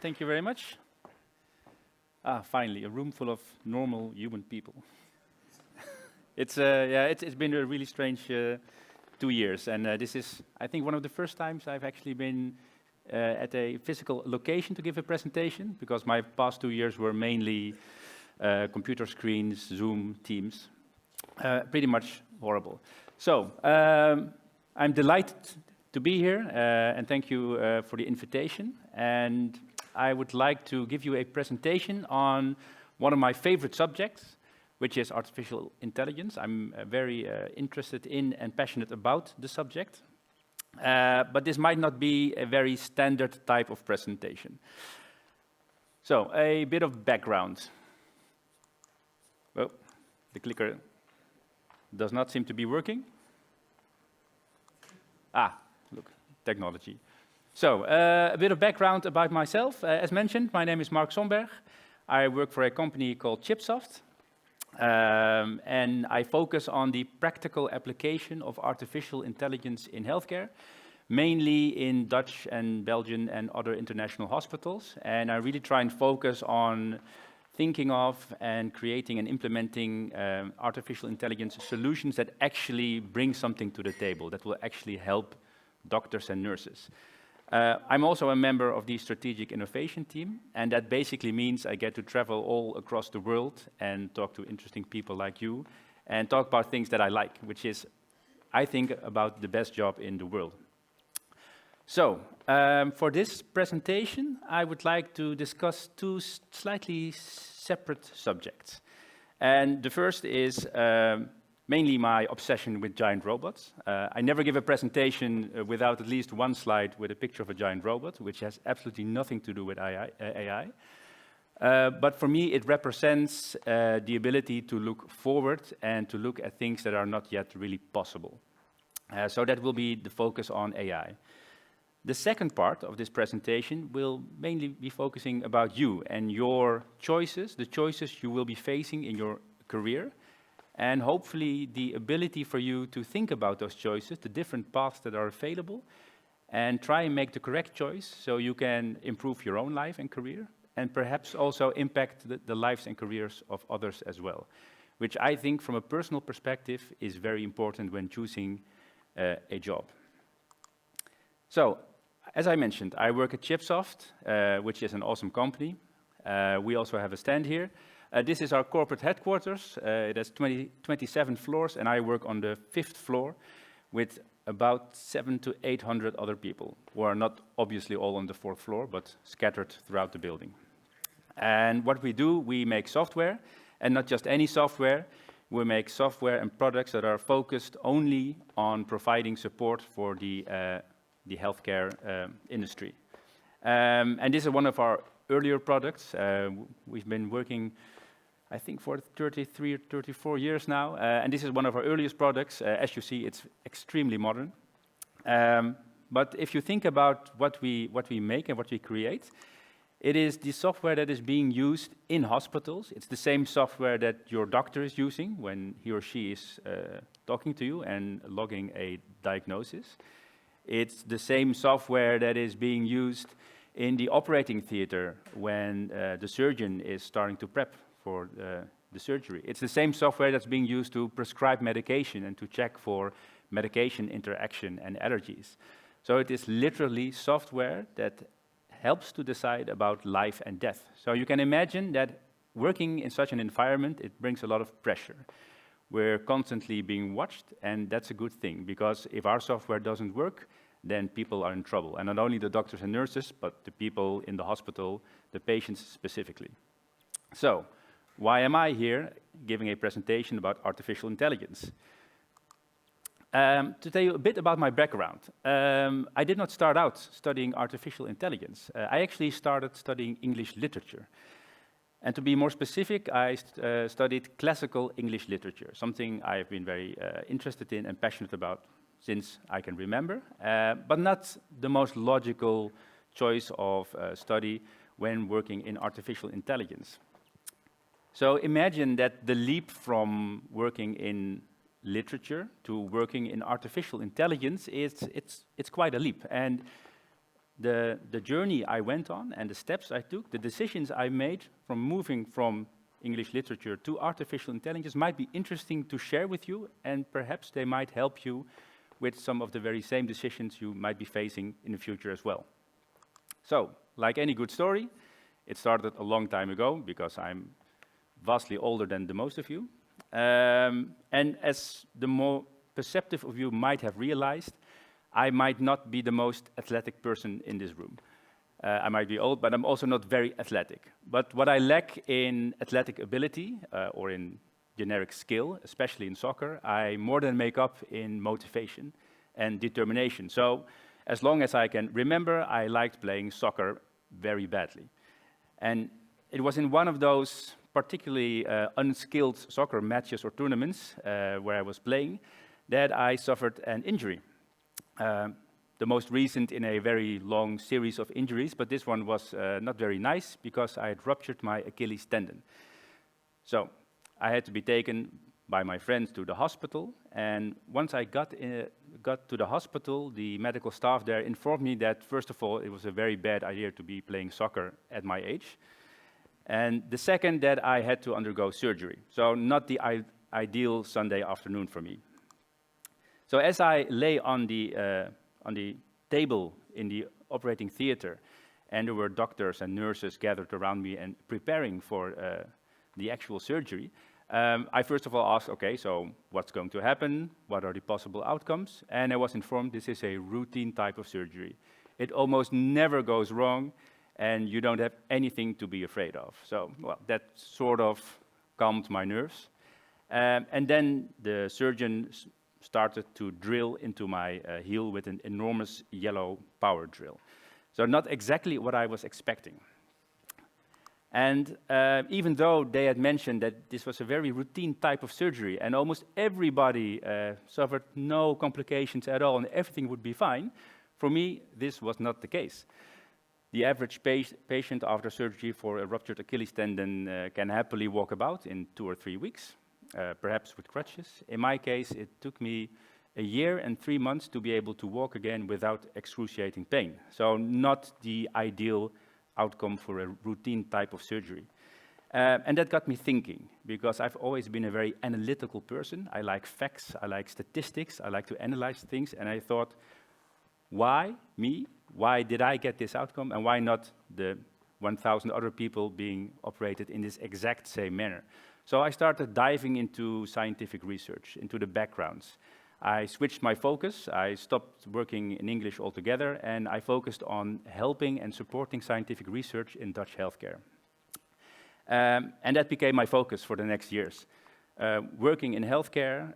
Thank you very much. Finally, a room full of normal human people. It's been a really strange 2 years, and this is, I think, one of the first times I've actually been at a physical location to give a presentation, because my past 2 years were mainly computer screens, Zoom, Teams. Pretty much horrible. So, I'm delighted to be here, and thank you for the invitation. And I would like to give you a presentation on one of my favorite subjects, which is artificial intelligence. I'm very interested in and passionate about the subject. But this might not be a very standard type of presentation. So, a bit of background. Well, the clicker does not seem to be working. Look, technology. So, a bit of background about myself. As mentioned, my name is Marc Somberg. I work for a company called Chipsoft. And I focus on the practical application of artificial intelligence in healthcare, mainly in Dutch and Belgian and other international hospitals. And I really try and focus on thinking of and creating and implementing artificial intelligence solutions that actually bring something to the table, that will actually help doctors and nurses. I'm also a member of the strategic innovation team, and that basically means I get to travel all across the world and talk to interesting people like you and talk about things that I like, which is, I think, about the best job in the world. So, for this presentation, I would like to discuss two slightly separate subjects. And the first is mainly my obsession with giant robots. I never give a presentation without at least one slide with a picture of a giant robot, which has absolutely nothing to do with AI. But for me, it represents the ability to look forward and to look at things that are not yet really possible. So that will be the focus on AI. The second part of this presentation will mainly be focusing about you and your choices, the choices you will be facing in your career, and hopefully the ability for you to think about those choices, the different paths that are available, and try and make the correct choice so you can improve your own life and career, and perhaps also impact the lives and careers of others as well, which I think from a personal perspective is very important when choosing a job. So, as I mentioned, I work at Chipsoft, which is an awesome company. We also have a stand here. This is our corporate headquarters. It has 27 floors, and I work on the 5th floor with about 700 to 800 other people, who are not obviously all on the 4th floor, but scattered throughout the building. And what we do, we make software, and not just any software. We make software and products that are focused only on providing support for the healthcare industry. And this is one of our earlier products. We've been working, I think, for 33 or 34 years now, and this is one of our earliest products. As you see, it's extremely modern. But if you think about what we make and what we create, it is the software that is being used in hospitals. It's the same software that your doctor is using when he or she is talking to you and logging a diagnosis. It's the same software that is being used in the operating theater when the surgeon is starting to prep for the surgery. It's the same software that's being used to prescribe medication and to check for medication interaction and allergies. So it is literally software that helps to decide about life and death. So you can imagine that working in such an environment, it brings a lot of pressure. We're constantly being watched, and that's a good thing, because if our software doesn't work, then people are in trouble. And not only the doctors and nurses, but the people in the hospital, the patients specifically. So, why am I here giving a presentation about artificial intelligence? To tell you a bit about my background. I did not start out studying artificial intelligence. I actually started studying English literature. And to be more specific, I studied classical English literature, something I've been very interested in and passionate about since I can remember, but not the most logical choice of study when working in artificial intelligence. So imagine that the leap from working in literature to working in artificial intelligence, it's quite a leap. And the journey I went on and the steps I took, the decisions I made from moving from English literature to artificial intelligence might be interesting to share with you, and perhaps they might help you with some of the very same decisions you might be facing in the future as well. So, like any good story, it started a long time ago, because I'm vastly older than the most of you. And as the more perceptive of you might have realized, I might not be the most athletic person in this room. I might be old, but I'm also not very athletic. But what I lack in athletic ability, or in generic skill, especially in soccer, I more than make up in motivation and determination. So, as long as I can remember, I liked playing soccer very badly. And it was in one of those particularly unskilled soccer matches or tournaments where I was playing that I suffered an injury. The most recent in a very long series of injuries, but this one was not very nice because I had ruptured my Achilles tendon. So I had to be taken by my friends to the hospital, and once I got to the hospital, the medical staff there informed me that, first of all, it was a very bad idea to be playing soccer at my age, and the second, that I had to undergo surgery. So not the ideal Sunday afternoon for me. So as I lay on the table in the operating theater, and there were doctors and nurses gathered around me and preparing for the actual surgery, I first of all asked, okay, so what's going to happen? What are the possible outcomes? And I was informed this is a routine type of surgery. It almost never goes wrong, and you don't have anything to be afraid of. So, well, that sort of calmed my nerves. And then the surgeon started to drill into my heel with an enormous yellow power drill. So not exactly what I was expecting. And even though they had mentioned that this was a very routine type of surgery and almost everybody suffered no complications at all and everything would be fine, for me, this was not the case. The average patient after surgery for a ruptured Achilles tendon can happily walk about in 2 or 3 weeks, perhaps with crutches. In my case, it took me a year and 3 months to be able to walk again without excruciating pain. So not the ideal outcome for a routine type of surgery. And that got me thinking, because I've always been a very analytical person. I like facts, I like statistics, I like to analyze things, and I thought, why me? Why did I get this outcome, and why not the 1,000 other people being operated in this exact same manner? So I started diving into scientific research, into the backgrounds. I switched my focus. I stopped working in English altogether, and I focused on helping and supporting scientific research in Dutch healthcare. And that became my focus for the next years. Working in healthcare,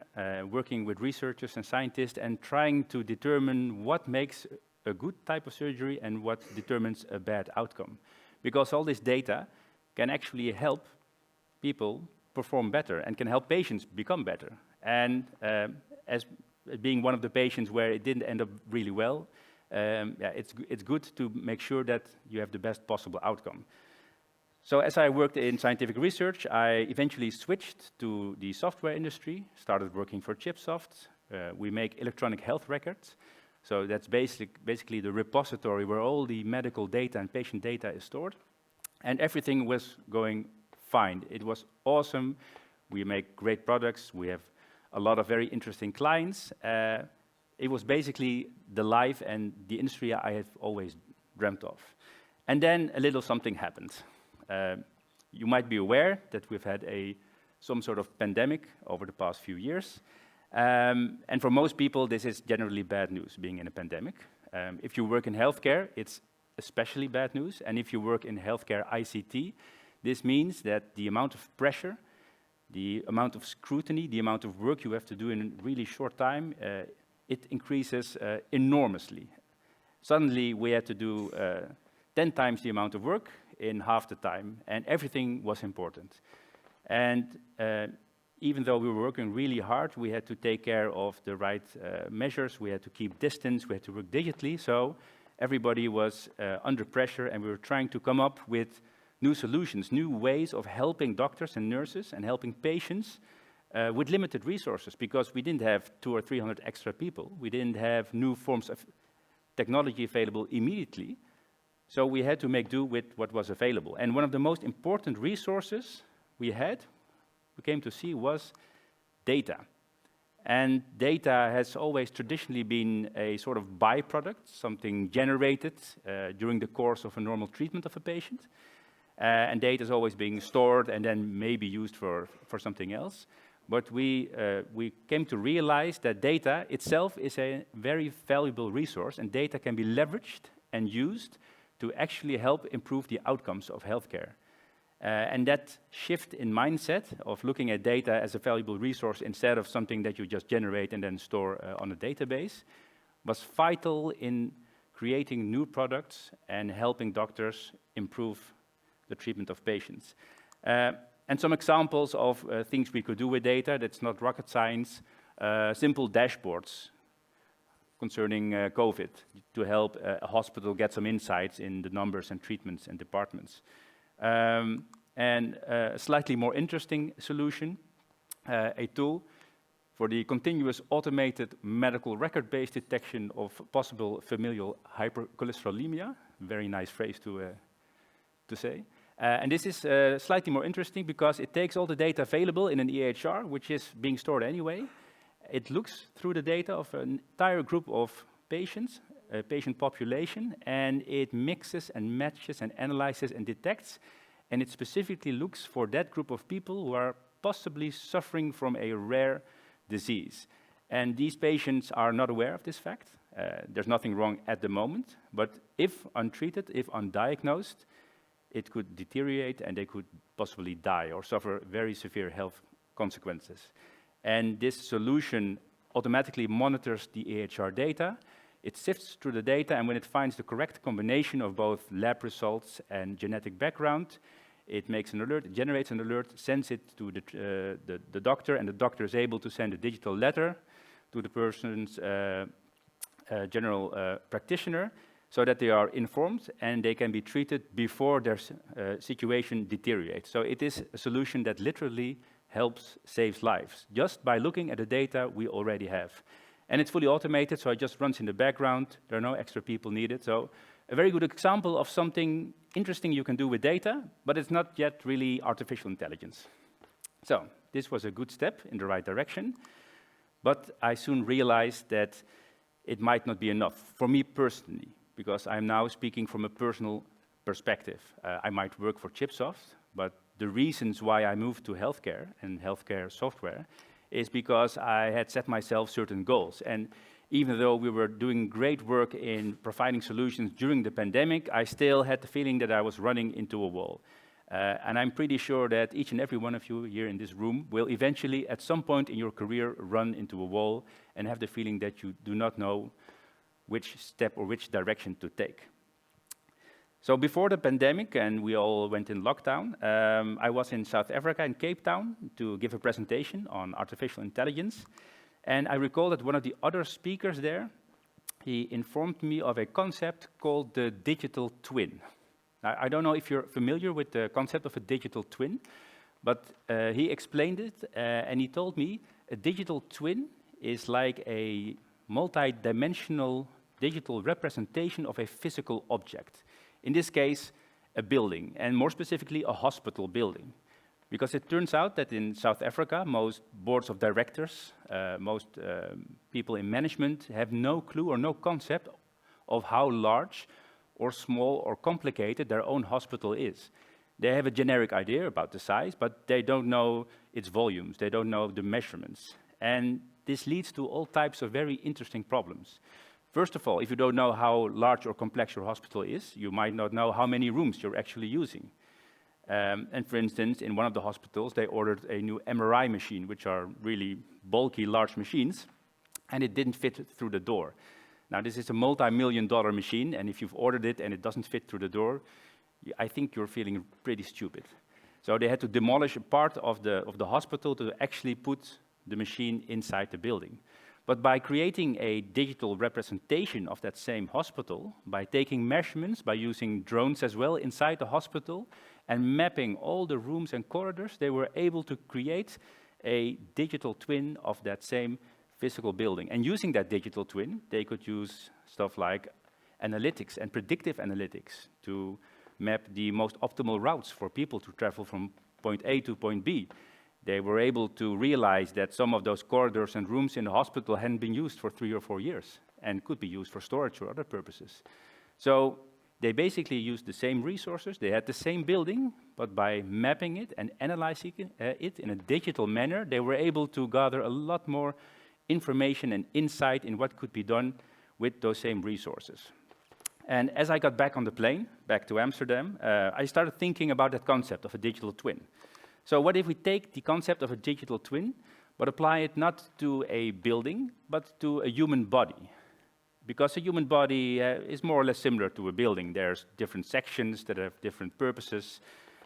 working with researchers and scientists, and trying to determine what makes a good type of surgery and what determines a bad outcome. Because all this data can actually help people perform better and can help patients become better. And as being one of the patients where it didn't end up really well, it's good to make sure that you have the best possible outcome. So as I worked in scientific research, I eventually switched to the software industry, started working for Chipsoft. We make electronic health records. So that's basically the repository where all the medical data and patient data is stored. And everything was going fine. It was awesome. We make great products. We have a lot of very interesting clients. It was basically the life and the industry I have always dreamt of. And then a little something happened. You might be aware that we've had some sort of pandemic over the past few years. And for most people, this is generally bad news, being in a pandemic. If you work in healthcare, it's especially bad news. And if you work in healthcare ICT, this means that the amount of pressure, the amount of scrutiny, the amount of work you have to do in a really short time, it increases enormously. Suddenly, we had to do 10 times the amount of work in half the time, and everything was important. And even though we were working really hard, we had to take care of the right measures, we had to keep distance, we had to work digitally, so everybody was under pressure, and we were trying to come up with new solutions, new ways of helping doctors and nurses and helping patients with limited resources, because we didn't have 200 or 300 extra people. We didn't have new forms of technology available immediately, so we had to make do with what was available. And one of the most important resources we came to see, was data. And data has always traditionally been a sort of byproduct, something generated during the course of a normal treatment of a patient. And data is always being stored and then maybe used for something else. But we came to realize that data itself is a very valuable resource, and data can be leveraged and used to actually help improve the outcomes of healthcare. And that shift in mindset of looking at data as a valuable resource instead of something that you just generate and then store on a database was vital in creating new products and helping doctors improve the treatment of patients. And some examples of things we could do with data, that's not rocket science, simple dashboards concerning COVID to help a hospital get some insights in the numbers and treatments and departments. And a slightly more interesting solution, a tool for the continuous automated medical record-based detection of possible familial hypercholesterolemia. Very nice phrase to say. And this is slightly more interesting because it takes all the data available in an EHR, which is being stored anyway. It looks through the data of an entire group of patients, a patient population, and it mixes and matches and analyzes and detects, and it specifically looks for that group of people who are possibly suffering from a rare disease. And these patients are not aware of this fact. There's nothing wrong at the moment, but if untreated, if undiagnosed, it could deteriorate and they could possibly die or suffer very severe health consequences. And this solution automatically monitors the EHR data. It sifts through the data, and when it finds the correct combination of both lab results and genetic background, it makes an alert, it generates an alert, sends it to the doctor, and the doctor is able to send a digital letter to the person's general practitioner, so that they are informed and they can be treated before their situation deteriorates. So it is a solution that literally helps save lives, just by looking at the data we already have. And it's fully automated, so it just runs in the background. There are no extra people needed. So a very good example of something interesting you can do with data, but it's not yet really artificial intelligence. So this was a good step in the right direction, but I soon realized that it might not be enough for me personally, because I'm now speaking from a personal perspective. I might work for Chipsoft, but the reasons why I moved to healthcare and healthcare software is because I had set myself certain goals. And even though we were doing great work in providing solutions during the pandemic, I still had the feeling that I was running into a wall. And I'm pretty sure that each and every one of you here in this room will eventually, at some point in your career, run into a wall and have the feeling that you do not know which step or which direction to take. So before the pandemic, and we all went in lockdown, I was in South Africa, in Cape Town, to give a presentation on artificial intelligence. And I recall that one of the other speakers there, he informed me of a concept called the digital twin. Now, I don't know if you're familiar with the concept of a digital twin, but he explained it, and he told me a digital twin is like a multi-dimensional digital representation of a physical object. In this case, a building, and more specifically, a hospital building. Because it turns out that in South Africa, most boards of directors, most people in management have no clue or no concept of how large or small or complicated their own hospital is. They have a generic idea about the size, but they don't know its volumes, they don't know the measurements. And this leads to all types of very interesting problems. First of all, if you don't know how large or complex your hospital is, you might not know how many rooms you're actually using. And for instance, in one of the hospitals, they ordered a new MRI machine, which are really bulky, large machines, and it didn't fit through the door. Now, this is a multi-million-dollar machine, and if you've ordered it and it doesn't fit through the door, I think you're feeling pretty stupid. So they had to demolish a part of the hospital to actually put the machine inside the building. But by creating a digital representation of that same hospital, by taking measurements, by using drones as well inside the hospital, and mapping all the rooms and corridors, they were able to create a digital twin of that same physical building. And using that digital twin, they could use stuff like analytics and predictive analytics to map the most optimal routes for people to travel from point A to point B. They were able to realize that some of those corridors and rooms in the hospital hadn't been used for 3 or 4 years and could be used for storage or other purposes. So they basically used the same resources, they had the same building, but by mapping it and analyzing it in a digital manner, they were able to gather a lot more information and insight in what could be done with those same resources. And as I got back on the plane, back to Amsterdam, I started thinking about that concept of a digital twin. So what if we take the concept of a digital twin, but apply it not to a building, but to a human body? Because a human body is more or less similar to a building. There's different sections that have different purposes.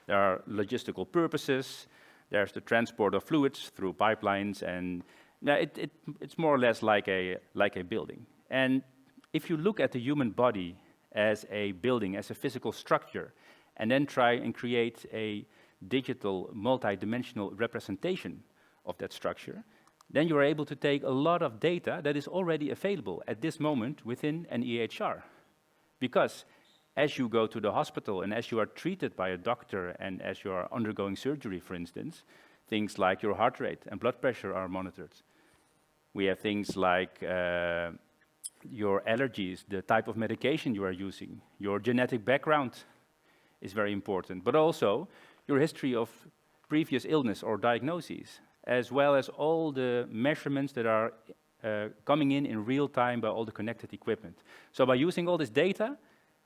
There are logistical purposes. There's the transport of fluids through pipelines, and it's more or less like a building. And if you look at the human body as a building, as a physical structure, and then try and create a digital, multi-dimensional representation of that structure, then you are able to take a lot of data that is already available at this moment within an EHR. Because as you go to the hospital and as you are treated by a doctor and as you are undergoing surgery, for instance, things like your heart rate and blood pressure are monitored. We have things like your allergies, the type of medication you are using, your genetic background is very important, but also your history of previous illness or diagnoses, as well as all the measurements that are coming in real time by all the connected equipment. So by using all this data,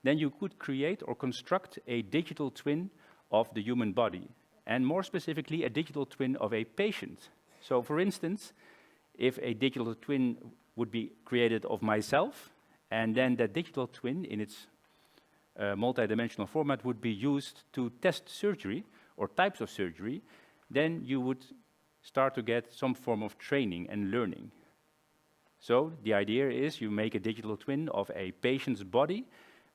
then you could create or construct a digital twin of the human body, and more specifically, a digital twin of a patient. So for instance, if a digital twin would be created of myself, and then that digital twin in its multi-dimensional format would be used to test surgery or types of surgery, then you would start to get some form of training and learning. So the idea is you make a digital twin of a patient's body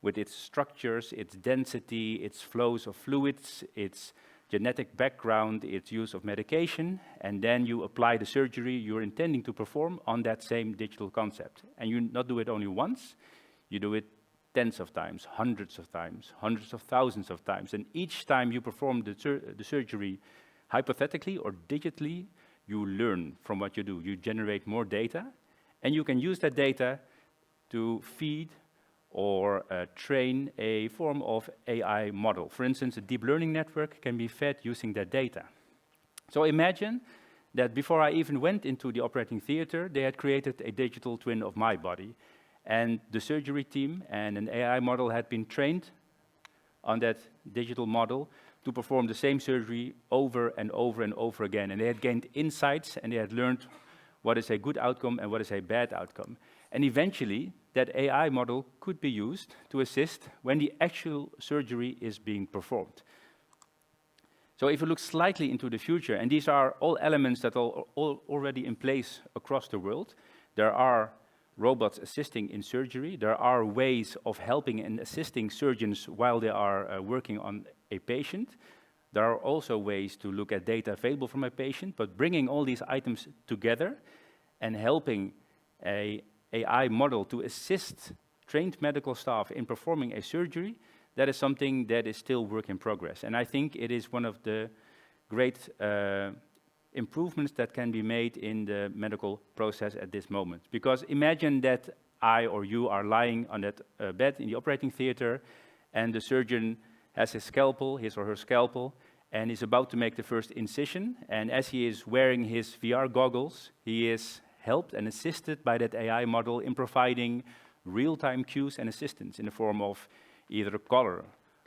with its structures, its density, its flows of fluids, its genetic background, its use of medication, and then you apply the surgery you're intending to perform on that same digital concept. And you not do it only once, you do it tens of times, hundreds of thousands of times. And each time you perform the surgery hypothetically or digitally, you learn from what you do. You generate more data, and you can use that data to feed or train a form of AI model. For instance, a deep learning network can be fed using that data. So imagine that before I even went into the operating theater, they had created a digital twin of my body. And the surgery team and an AI model had been trained on that digital model to perform the same surgery over and over and over again. And they had gained insights, and they had learned what is a good outcome and what is a bad outcome. And eventually, that AI model could be used to assist when the actual surgery is being performed. So if you look slightly into the future, and these are all elements that are already in place across the world, there are robots assisting in surgery. There are ways of helping and assisting surgeons while they are working on a patient. There are also ways to look at data available from a patient, but bringing all these items together and helping an AI model to assist trained medical staff in performing a surgery, that is something that is still work in progress. And I think it is one of the great improvements that can be made in the medical process at this moment. Because imagine that I or you are lying on that bed in the operating theater, and the surgeon has his or her scalpel, and is about to make the first incision. And as he is wearing his VR goggles, he is helped and assisted by that AI model in providing real-time cues and assistance in the form of either color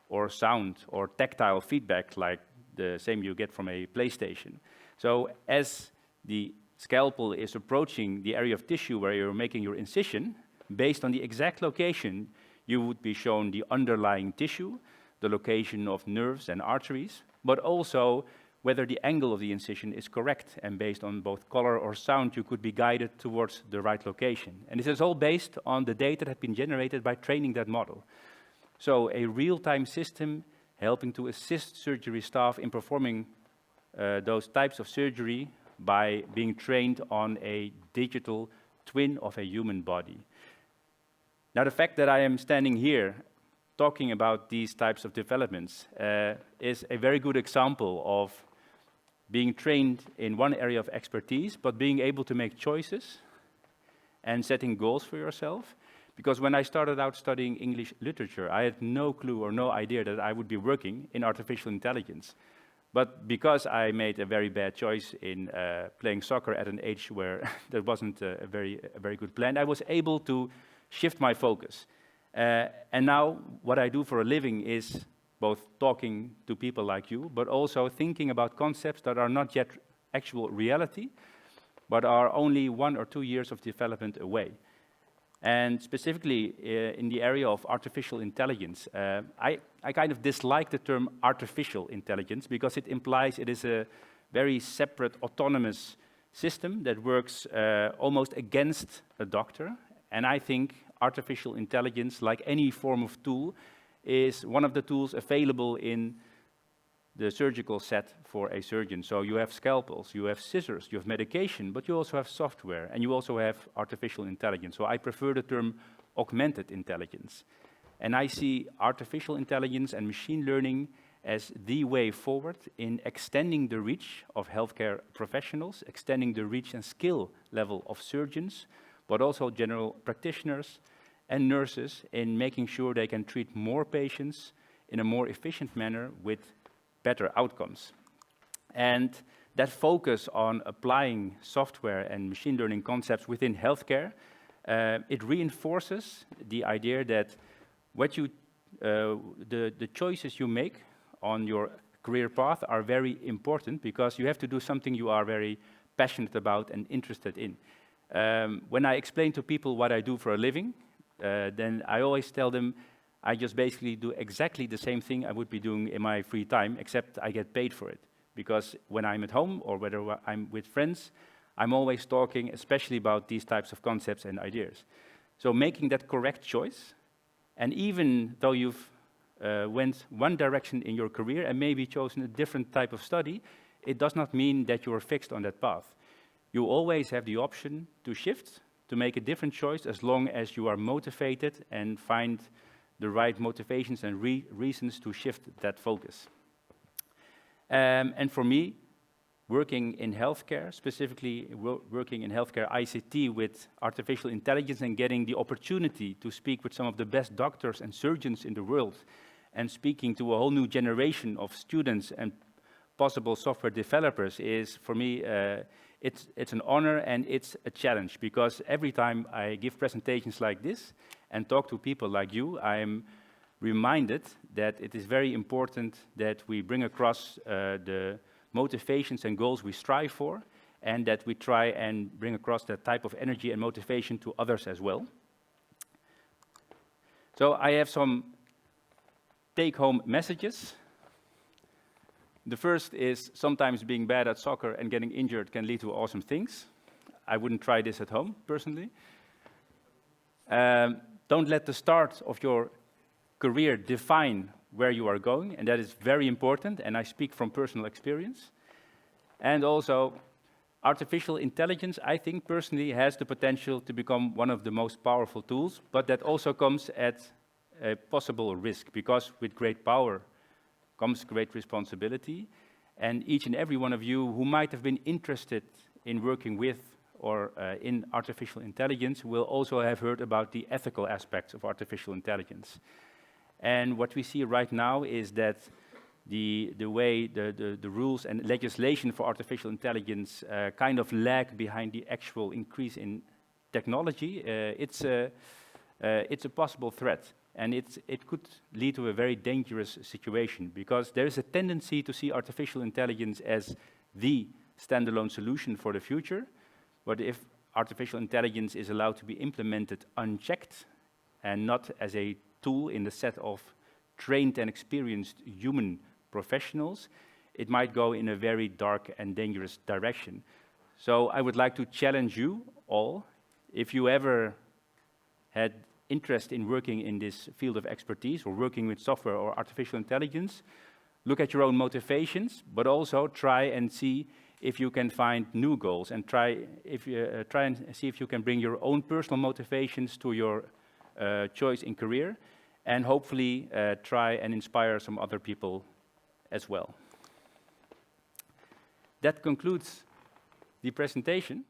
or sound or tactile feedback, like the same you get from a PlayStation. So as the scalpel is approaching the area of tissue where you're making your incision, based on the exact location, you would be shown the underlying tissue, the location of nerves and arteries, but also whether the angle of the incision is correct. And based on both color or sound, you could be guided towards the right location. And this is all based on the data that has been generated by training that model. So a real-time system helping to assist surgery staff in performing those types of surgery by being trained on a digital twin of a human body. Now, the fact that I am standing here talking about these types of developments is a very good example of being trained in one area of expertise, but being able to make choices and setting goals for yourself. Because when I started out studying English literature, I had no clue or no idea that I would be working in artificial intelligence. But because I made a very bad choice in playing soccer at an age where that wasn't a very good plan, I was able to shift my focus. And now what I do for a living is both talking to people like you, but also thinking about concepts that are not yet actual reality, but are only 1 or 2 years of development away. And specifically in the area of artificial intelligence, I kind of dislike the term artificial intelligence because it implies it is a very separate, autonomous system that works almost against a doctor. And I think artificial intelligence, like any form of tool, is one of the tools available in the surgical set for a surgeon. So you have scalpels, you have scissors, you have medication, but you also have software, and you also have artificial intelligence. So I prefer the term augmented intelligence. And I see artificial intelligence and machine learning as the way forward in extending the reach of healthcare professionals, extending the reach and skill level of surgeons, but also general practitioners and nurses in making sure they can treat more patients in a more efficient manner with better outcomes. And that focus on applying software and machine learning concepts within healthcare, it reinforces the idea that what you, the choices you make on your career path are very important because you have to do something you are very passionate about and interested in. When I explain to people what I do for a living, then I always tell them I just basically do exactly the same thing I would be doing in my free time, except I get paid for it. Because when I'm at home or whether I'm with friends, I'm always talking especially about these types of concepts and ideas. So making that correct choice, and even though you've went one direction in your career and maybe chosen a different type of study, it does not mean that you are fixed on that path. You always have the option to shift, to make a different choice, as long as you are motivated and find the right motivations and reasons to shift that focus. And for me, working in healthcare, specifically working in healthcare ICT with artificial intelligence and getting the opportunity to speak with some of the best doctors and surgeons in the world, and speaking to a whole new generation of students and possible software developers is, for me, it's an honor and it's a challenge, because every time I give presentations like this and talk to people like you, I am reminded that it is very important that we bring across the motivations and goals we strive for, and that we try and bring across that type of energy and motivation to others as well. So I have some take-home messages. The first is sometimes being bad at soccer and getting injured can lead to awesome things. I wouldn't try this at home, personally. Don't let the start of your career define where you are going, and that is very important, and I speak from personal experience. And also, artificial intelligence, I think personally, has the potential to become one of the most powerful tools, but that also comes at a possible risk, because with great power comes great responsibility, and each and every one of you who might have been interested in working with or in artificial intelligence will also have heard about the ethical aspects of artificial intelligence. And what we see right now is that the way the rules and legislation for artificial intelligence kind of lag behind the actual increase in technology. It's a possible threat. And it could lead to a very dangerous situation, because there is a tendency to see artificial intelligence as the standalone solution for the future. But if artificial intelligence is allowed to be implemented unchecked and not as a tool in the set of trained and experienced human professionals, it might go in a very dark and dangerous direction. So I would like to challenge you all, if you ever had interest in working in this field of expertise or working with software or artificial intelligence, look at your own motivations, but also try and see if you can find new goals, and try and see if you can bring your own personal motivations to your choice in career, and hopefully try and inspire some other people as well. That concludes the presentation.